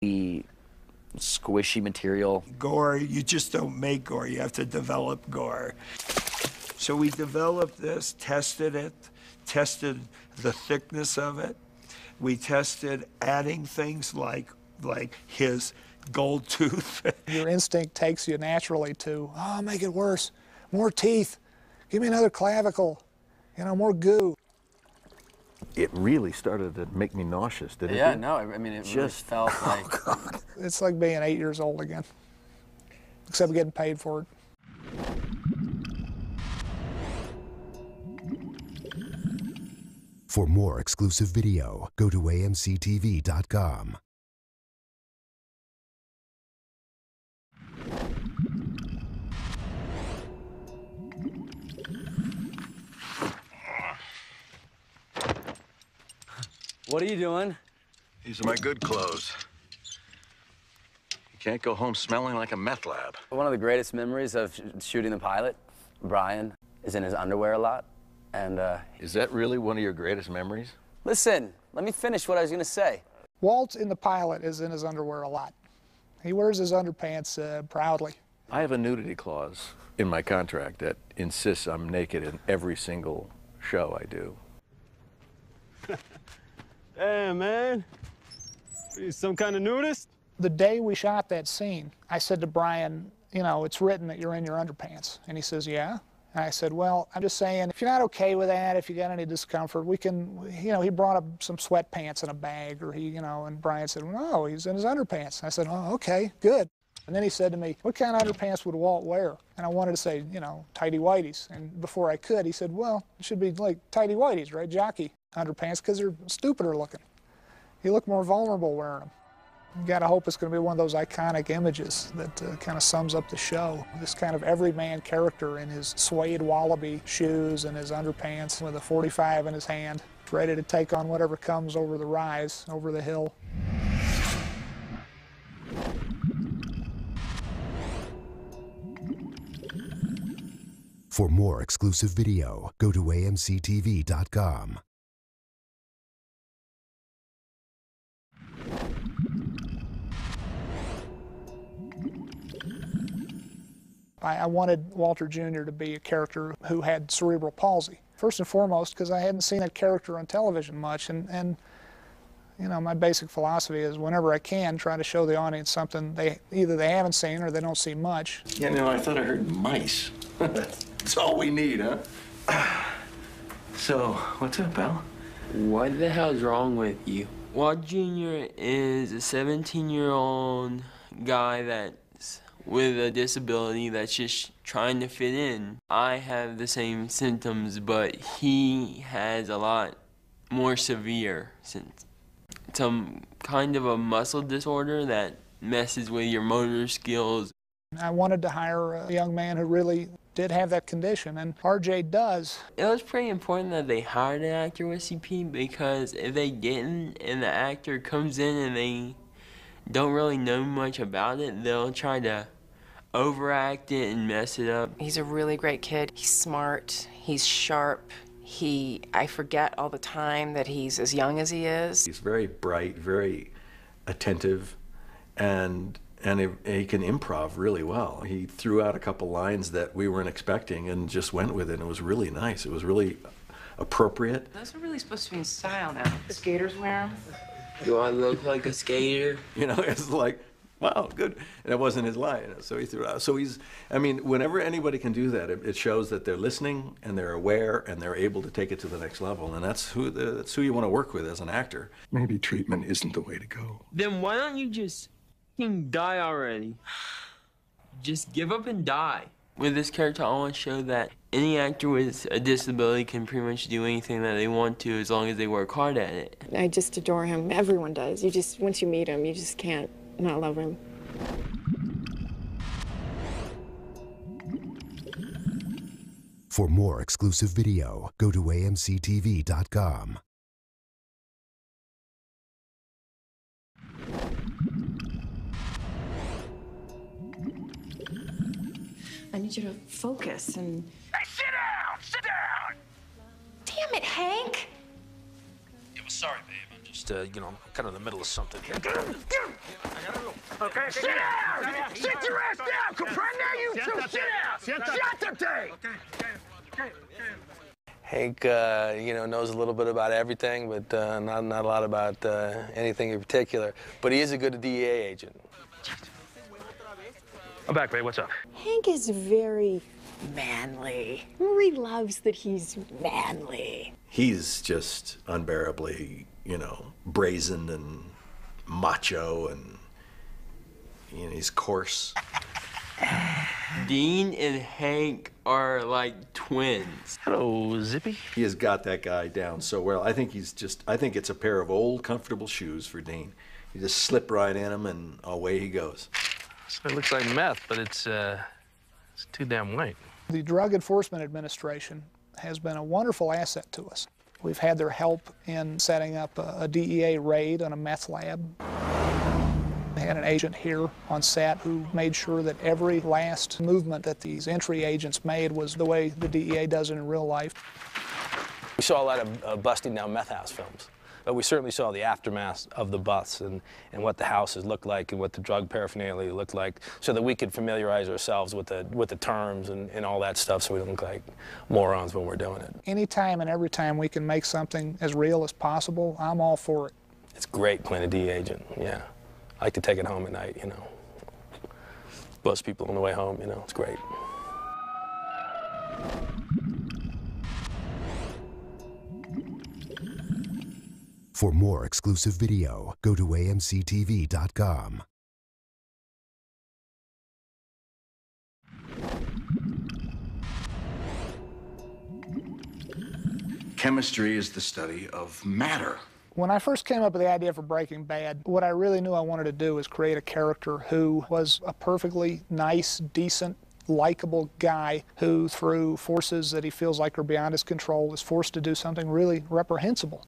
The squishy material. Gore, you just don't make gore, you have to develop gore. So we developed this, tested it, tested the thickness of it. We tested adding things like his gold tooth. Your instinct takes you naturally to, oh, make it worse. More teeth. Give me another clavicle. You know, more goo. It really started to make me nauseous, didn't it? Yeah, no, I mean, it just felt like... Oh, God. It's like being 8 years old again, except getting paid for it. For more exclusive video, go to amctv.com. What are you doing? These are my good clothes. You can't go home smelling like a meth lab. One of the greatest memories of shooting the pilot, Brian, is in his underwear a lot. And, Is that really one of your greatest memories? listen, let me finish what I was gonna say. Walt in the pilot is in his underwear a lot. He wears his underpants proudly. I have a nudity clause in my contract that insists I'm naked in every single show I do. Damn, man. Are you some kind of nudist? The day we shot that scene, I said to Brian, you know, it's written that you're in your underpants. And he says, yeah. And I said, well, I'm just saying, if you're not okay with that, if you got any discomfort, we can, you know, he brought up some sweatpants in a bag, or he, you know, and Brian said, no, he's in his underpants. I said, oh, okay, good. And then he said to me, what kind of underpants would Walt wear? And I wanted to say, you know, tighty whities. And before I could, he said, well, it should be like tighty whities, right? Jockey underpants, because they're stupider looking. You look more vulnerable wearing them. You gotta hope it's gonna be one of those iconic images that kind of sums up the show. This kind of everyman character in his suede wallaby shoes and his underpants with a .45 in his hand, ready to take on whatever comes over the rise, over the hill. For more exclusive video, go to amctv.com. I wanted Walter Jr. to be a character who had cerebral palsy. First and foremost, because I hadn't seen that character on television much, and you know, my basic philosophy is whenever I can, try to show the audience something either they haven't seen or they don't see much. Yeah, no, I thought I heard mice. That's all we need, huh? So, what's up, Al? What the hell's wrong with you? Walt Jr. is a 17-year-old guy that's with a disability that's just trying to fit in. I have the same symptoms, but he has a lot more severe symptoms. Some kind of a muscle disorder that messes with your motor skills. I wanted to hire a young man who really did have that condition, and RJ does. It was pretty important that they hired an actor with CP, because if they didn't and the actor comes in and they don't really know much about it, they'll try to overact it and mess it up. He's a really great kid. He's smart, he's sharp. I forget all the time that he's as young as he is. He's very bright, very attentive, and he can improv really well. He threw out a couple lines that we weren't expecting and just went with it, and it was really nice. It was really appropriate. Those are really supposed to be in style now. The skaters wear them. Do I look like a skater? You know, it's like, wow, good. And it wasn't his line, so he threw it out. So I mean, whenever anybody can do that, it shows that they're listening and they're aware and they're able to take it to the next level. And that's who you want to work with as an actor. Maybe treatment isn't the way to go. Then why don't you just die already? Just give up and die. With this character, I want to show that any actor with a disability can pretty much do anything that they want to as long as they work hard at it. I just adore him. Everyone does. Once you meet him, you just can't not love him. For more exclusive video, go to amctv.com. I need you to focus and... Hey, sit down! Sit down! Damn it, Hank! Yeah, well, sorry, babe. I'm just Just, you know, kind of in the middle of something here. Okay. Sit down! Sit your ass down! Comprende? You two, sit down! Siéntate! Okay. Hank, you know, knows a little bit about everything, but not a lot about anything in particular. But he is a good DEA agent. I'm back, babe. What's up? Hank is very manly. Marie loves that he's manly. He's just unbearably, you know, brazen and macho, and you know, he's coarse. Dean and Hank are like twins. Hello, Zippy. He has got that guy down so well. I think it's a pair of old, comfortable shoes for Dean. You just slip right in them, and away he goes. So it looks like meth, but it's too damn white. The Drug Enforcement Administration has been a wonderful asset to us. We've had their help in setting up a DEA raid on a meth lab. They had an agent here on set who made sure that every last movement that these entry agents made was the way the DEA does it in real life. We saw a lot of busting down meth house films, but we certainly saw the aftermath of the busts and what the houses looked like and what the drug paraphernalia looked like, so that we could familiarize ourselves with the terms and all that stuff, so we don't look like morons when we're doing it. Anytime and every time we can make something as real as possible, I'm all for it. It's great playing a DEA agent, yeah. I like to take it home at night, you know. Buzz people on the way home, you know, it's great. For more exclusive video, go to amctv.com. Chemistry is the study of matter. When I first came up with the idea for Breaking Bad, what I really knew I wanted to do was create a character who was a perfectly nice, decent, likable guy who, through forces that he feels like are beyond his control, is forced to do something really reprehensible.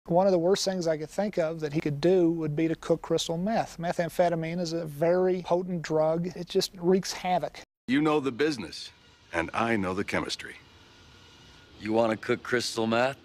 One of the worst things I could think of that he could do would be to cook crystal meth. Methamphetamine is a very potent drug. It just wreaks havoc. You know the business, and I know the chemistry. You want to cook crystal meth?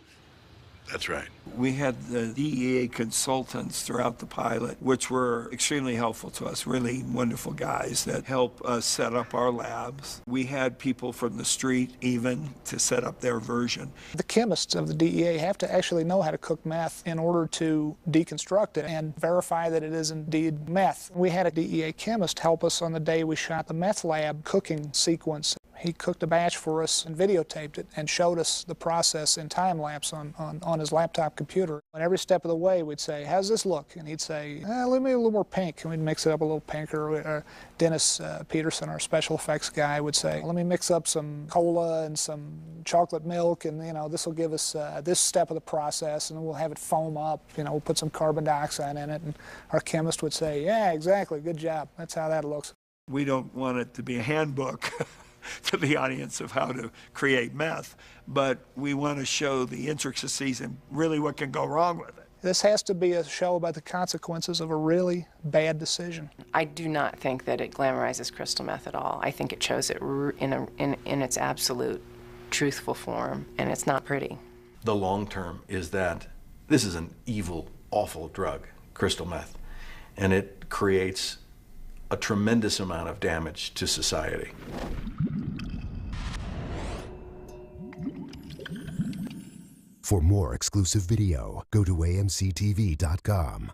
That's right. We had the DEA consultants throughout the pilot, which were extremely helpful to us, really wonderful guys that help us set up our labs. We had people from the street even to set up their version. The chemists of the DEA have to actually know how to cook meth in order to deconstruct it and verify that it is indeed meth. We had a DEA chemist help us on the day we shot the meth lab cooking sequence. He cooked a batch for us and videotaped it and showed us the process in time-lapse on his laptop computer. And every step of the way, we'd say, how's this look? And he'd say, let me a little more pink. And we'd mix it up a little pinker. Dennis Peterson, our special effects guy, would say, let me mix up some cola and some chocolate milk, and, you know, this will give us this step of the process, and we'll have it foam up. You know, we'll put some carbon dioxide in it. And our chemist would say, yeah, exactly, good job. That's how that looks. We don't want it to be a handbook to the audience of how to create meth, but we want to show the intricacies and really what can go wrong with it. This has to be a show about the consequences of a really bad decision. I do not think that it glamorizes crystal meth at all. I think it shows it in its absolute truthful form, and it's not pretty. The long term is that this is an evil, awful drug, crystal meth, and it creates a tremendous amount of damage to society. For more exclusive video, go to amctv.com.